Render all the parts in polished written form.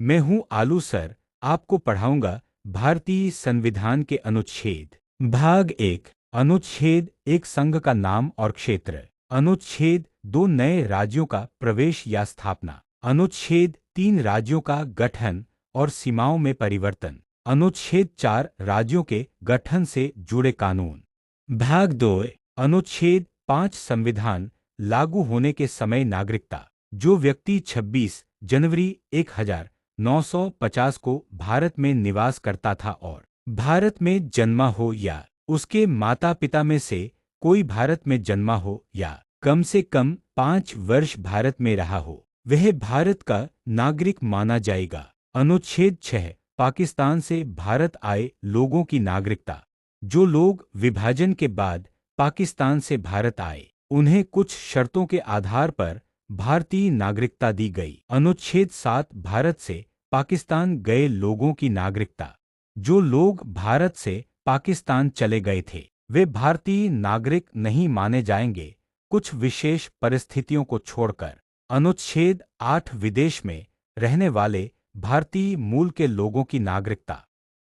मैं हूं आलू सर। आपको पढ़ाऊंगा भारतीय संविधान के अनुच्छेद। भाग एक। अनुच्छेद एक, संघ का नाम और क्षेत्र। अनुच्छेद दो, नए राज्यों का प्रवेश या स्थापना। अनुच्छेद तीन, राज्यों का गठन और सीमाओं में परिवर्तन। अनुच्छेद चार, राज्यों के गठन से जुड़े कानून। भाग दो। अनुच्छेद पाँच, संविधान लागू होने के समय नागरिकता। जो व्यक्ति 26 जनवरी 1950 को भारत में निवास करता था और भारत में जन्मा हो या उसके माता पिता में से कोई भारत में जन्मा हो या कम से कम 5 वर्ष भारत में रहा हो, वह भारत का नागरिक माना जाएगा। अनुच्छेद 6, पाकिस्तान से भारत आए लोगों की नागरिकता। जो लोग विभाजन के बाद पाकिस्तान से भारत आए, उन्हें कुछ शर्तों के आधार पर भारतीय नागरिकता दी गई। अनुच्छेद 7, भारत से पाकिस्तान गए लोगों की नागरिकता। जो लोग भारत से पाकिस्तान चले गए थे, वे भारतीय नागरिक नहीं माने जाएंगे, कुछ विशेष परिस्थितियों को छोड़कर। अनुच्छेद 8, विदेश में रहने वाले भारतीय मूल के लोगों की नागरिकता।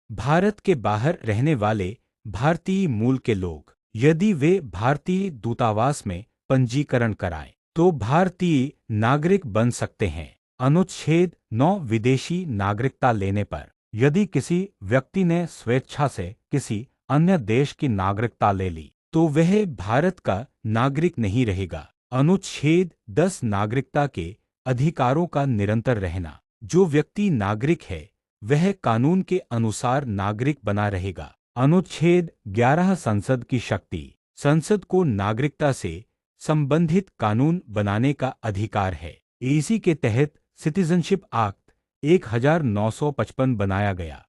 भारत के बाहर रहने वाले भारतीय मूल के लोग, यदि वे भारतीय दूतावास में पंजीकरण कराएं, तो भारतीय नागरिक बन सकते हैं। अनुच्छेद 9, विदेशी नागरिकता लेने पर, यदि किसी व्यक्ति ने स्वेच्छा से किसी अन्य देश की नागरिकता ले ली, तो वह भारत का नागरिक नहीं रहेगा। अनुच्छेद 10, नागरिकता के अधिकारों का निरंतर रहना। जो व्यक्ति नागरिक है, वह कानून के अनुसार नागरिक बना रहेगा। अनुच्छेद 11, संसद की शक्ति। संसद को नागरिकता से संबंधित कानून बनाने का अधिकार है। इसी के तहत सिटीजनशिप एक्ट 1955 बनाया गया।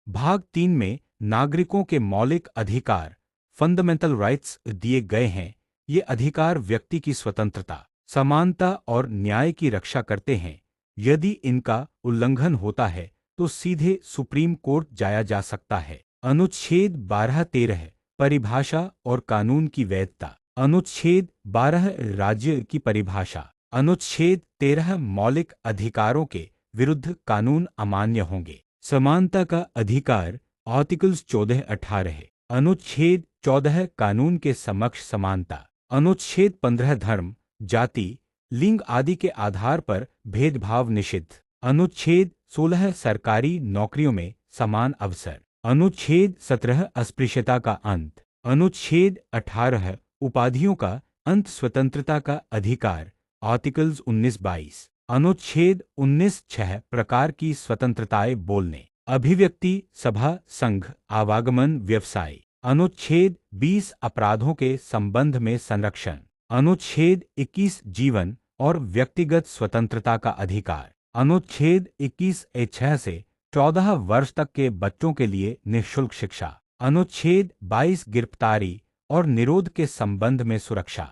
भाग 3 में नागरिकों के मौलिक अधिकार फंडामेंटल राइट्स दिए गए हैं। ये अधिकार व्यक्ति की स्वतंत्रता, समानता और न्याय की रक्षा करते हैं। यदि इनका उल्लंघन होता है तो सीधे सुप्रीम कोर्ट जाया जा सकता है। अनुच्छेद 12-13, परिभाषा और कानून की वैधता। अनुच्छेद 12, राज्य की परिभाषा। अनुच्छेद 13, मौलिक अधिकारों के विरुद्ध कानून अमान्य होंगे। समानता का अधिकार, आर्टिकल्स 14-18। अनुच्छेद 14, कानून के समक्ष समानता। अनुच्छेद 15, धर्म, जाति, लिंग आदि के आधार पर भेदभाव निषिद्ध। अनुच्छेद 16, सरकारी नौकरियों में समान अवसर। अनुच्छेद 17, अस्पृश्यता का अंत। अनुच्छेद 18, उपाधियों का अंत, स्वतंत्रता का अधिकार, आर्टिकल्स 19-22। अनुच्छेद 19-6, प्रकार की स्वतंत्रताएं, बोलने, अभिव्यक्ति, सभा, संघ, आवागमन, व्यवसाय। अनुच्छेद 20, अपराधों के संबंध में संरक्षण। अनुच्छेद 21, जीवन और व्यक्तिगत स्वतंत्रता का अधिकार। अनुच्छेद 21-6 से 14 वर्ष तक के बच्चों के लिए निःशुल्क शिक्षा। अनुच्छेद 22, गिरफ्तारी और निरोध के संबंध में सुरक्षा।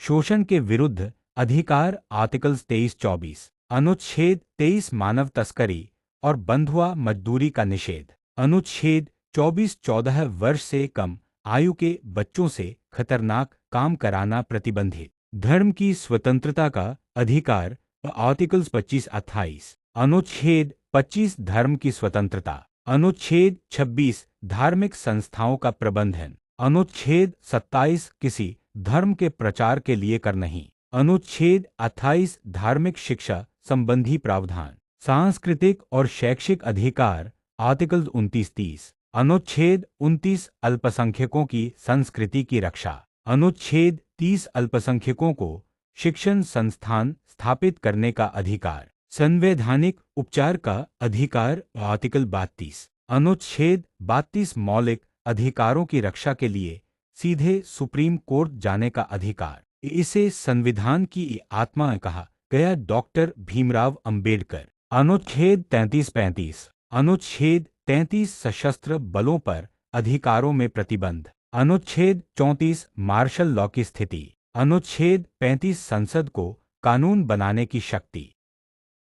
शोषण के विरुद्ध अधिकार, आर्टिकल्स 23-24। अनुच्छेद 23, मानव तस्करी और बंधुआ मजदूरी का निषेध। अनुच्छेद 24, 14 वर्ष से कम आयु के बच्चों से खतरनाक काम कराना प्रतिबंधित। धर्म की स्वतंत्रता का अधिकार, आर्टिकल्स 25-28। अनुच्छेद 25, धर्म की स्वतंत्रता। अनुच्छेद 26, धार्मिक संस्थाओं का प्रबंधन। अनुच्छेद 27, किसी धर्म के प्रचार के लिए कर नहीं। अनुच्छेद 28, धार्मिक शिक्षा संबंधी प्रावधान। सांस्कृतिक और शैक्षिक अधिकार, आर्टिकल्स 29-30। अनुच्छेद 29, अल्पसंख्यकों की संस्कृति की रक्षा। अनुच्छेद 30, अल्पसंख्यकों को शिक्षण संस्थान स्थापित करने का अधिकार। संवैधानिक उपचार का अधिकार, आर्टिकल 32। अनुच्छेद 32, मौलिक अधिकारों की रक्षा के लिए सीधे सुप्रीम कोर्ट जाने का अधिकार। इसे संविधान की आत्मा कहा गया, डॉक्टर भीमराव अंबेडकर। अनुच्छेद 33-35। अनुच्छेद 33, सशस्त्र बलों पर अधिकारों में प्रतिबंध। अनुच्छेद 34, मार्शल लॉ की स्थिति। अनुच्छेद 35, संसद को कानून बनाने की शक्ति।